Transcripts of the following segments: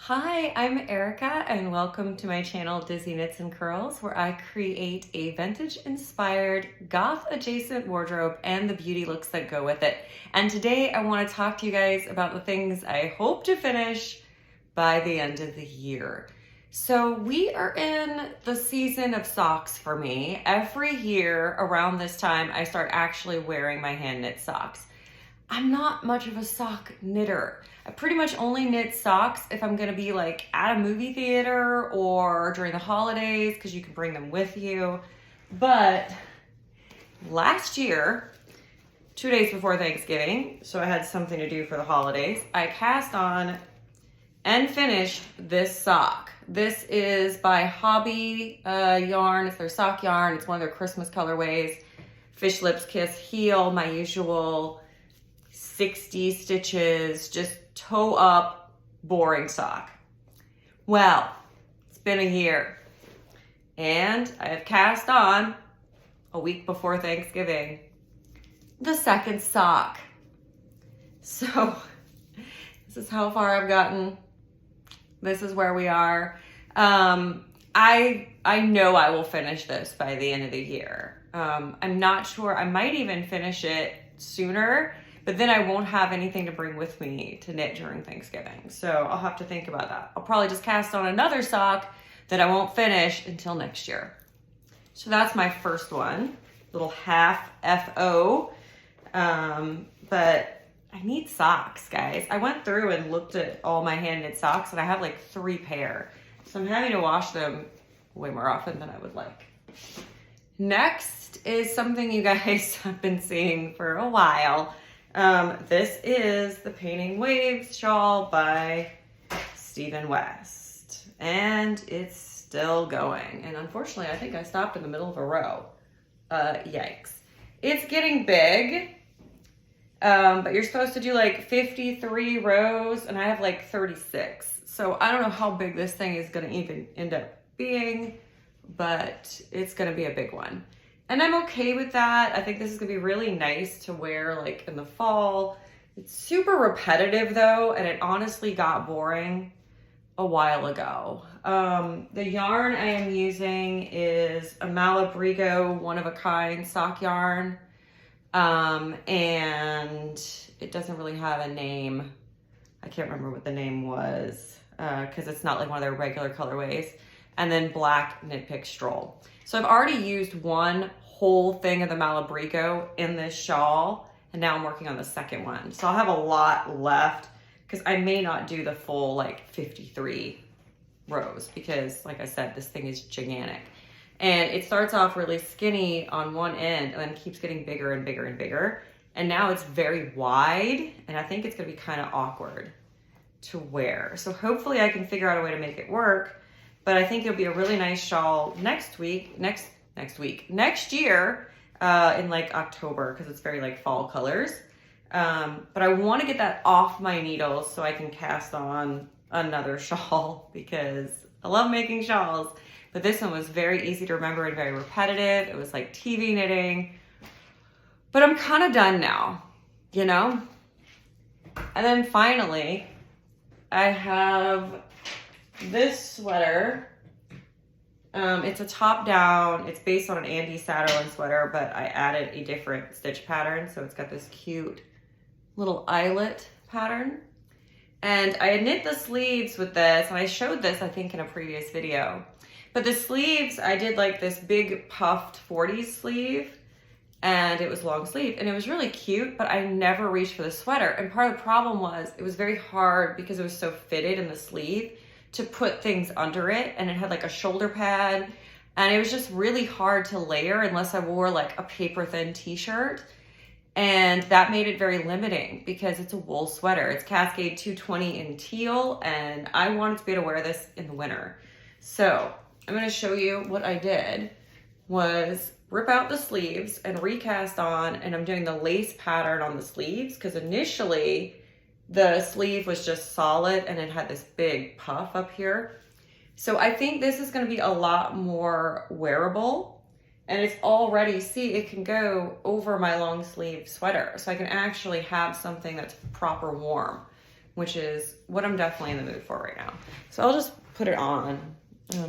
Hi, I'm Erica and welcome to my channel Dizzy Knits and Curls, where I create a vintage inspired goth adjacent wardrobe and the beauty looks that go with it. And today I want to talk to you guys about the things I hope to finish by the end of the year. So we are in the season of socks for me. Every year around this time I start actually wearing my hand knit socks. I'm not much of a sock knitter. I pretty much only knit socks if I'm gonna be like at a movie theater or during the holidays because you can bring them with you. But last year, 2 days before Thanksgiving, so I had something to do for the holidays, I cast on and finished this sock. This is by Hobby Yarn. It's their sock yarn. It's one of their Christmas colorways. Fish Lips Kiss heel, my usual 60 stitches, just toe up, boring sock. Well, it's been a year and I have cast on a week before Thanksgiving the second sock. So this is how far I've gotten. This is where we are. I know I will finish this by the end of the year. I'm not sure. I might even finish it sooner, but then I won't have anything to bring with me to knit during Thanksgiving. So I'll have to think about that. I'll probably just cast on another sock that I won't finish until next year. So that's my first one, little half FO. But I need socks, guys. I went through and looked at all my hand knit socks and I have like 3 pair. So I'm having to wash them way more often than I would like. Next is something you guys have been seeing for a while. This is the Painting Waves shawl by Stephen West, and it's still going. And unfortunately, I think I stopped in the middle of a row. Yikes. It's getting big, but you're supposed to do like 53 rows, and I have like 36. So I don't know how big this thing is gonna even end up being, but it's gonna be a big one. And I'm okay with that. I think this is gonna be really nice to wear like in the fall. It's super repetitive though, and it honestly got boring a while ago. The yarn I am using is a Malabrigo one-of-a-kind sock yarn. And it doesn't really have a name. I can't remember what the name was because it's not like one of their regular colorways. And then black Knit Pick Stroll. So I've already used one whole thing of the Malabrigo in this shawl, and now I'm working on the second one. So I'll have a lot left because I may not do the full like 53 rows because like I said, this thing is gigantic. And it starts off really skinny on one end and then keeps getting bigger and bigger and bigger. And now it's very wide, and I think it's gonna be kind of awkward to wear. So hopefully I can figure out a way to make it work. But I think it'll be a really nice shawl next year, in like October, because it's very like fall colors. But I want to get that off my needles so I can cast on another shawl because I love making shawls. But this one was very easy to remember and very repetitive. It was like TV knitting. But I'm kind of done now, you know? And then finally, I have this sweater. It's a top down. It's based on an Andy Satterlund sweater, but I added a different stitch pattern. So it's got this cute little eyelet pattern. And I had knit the sleeves with this, and I showed this, I think, in a previous video. But the sleeves, I did like this big puffed 40s sleeve, and it was long sleeve, and it was really cute, but I never reached for the sweater. And part of the problem was it was very hard because it was so fitted in the sleeve to put things under it, and it had like a shoulder pad, and it was just really hard to layer unless I wore like a paper thin t-shirt, and that made it very limiting because it's a wool sweater. It's Cascade 220 in teal, and I wanted to be able to wear this in the winter. So I'm going to show you what I did was rip out the sleeves and recast on, and I'm doing the lace pattern on the sleeves because initially the sleeve was just solid and it had this big puff up here. So I think this is going to be a lot more wearable, and it's already, see, it can go over my long sleeve sweater. So I can actually have something that's proper warm which is what I'm definitely in the mood for right now. So I'll just put it on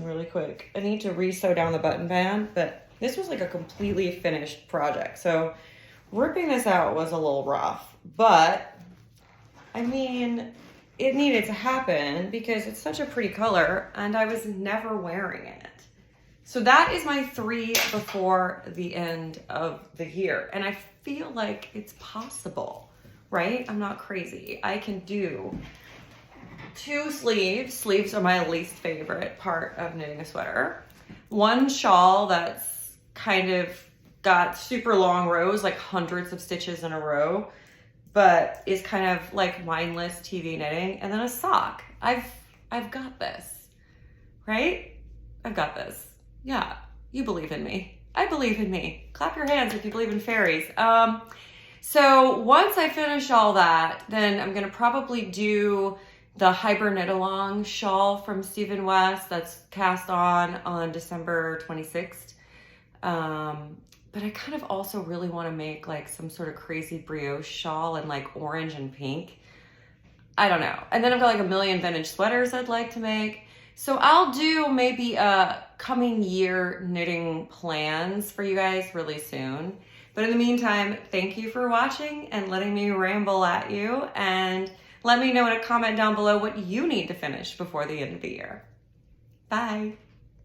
really quick. I need to re-sew down the button band, but this was like a completely finished project. So ripping this out was a little rough, but I mean, it needed to happen because it's such a pretty color and I was never wearing it. So that is my 3 before the end of the year. And I feel like it's possible, right? I'm not crazy. I can do 2 sleeves. Sleeves are my least favorite part of knitting a sweater. 1 shawl that's kind of got super long rows, like hundreds of stitches in a row, but is kind of like mindless TV knitting. And then a sock. I've got this, right? I've got this. Yeah, you believe in me. I believe in me. Clap your hands if you believe in fairies. So once I finish all that, then I'm gonna probably do the Hyper Knit Along shawl from Stephen West that's cast on December 26th. But I kind of also really want to make like some sort of crazy brioche shawl in like orange and pink. I don't know. And then I've got like a million vintage sweaters I'd like to make. So I'll do maybe coming year knitting plans for you guys really soon. But in the meantime, thank you for watching and letting me ramble at you. And let me know in a comment down below what you need to finish before the end of the year. Bye.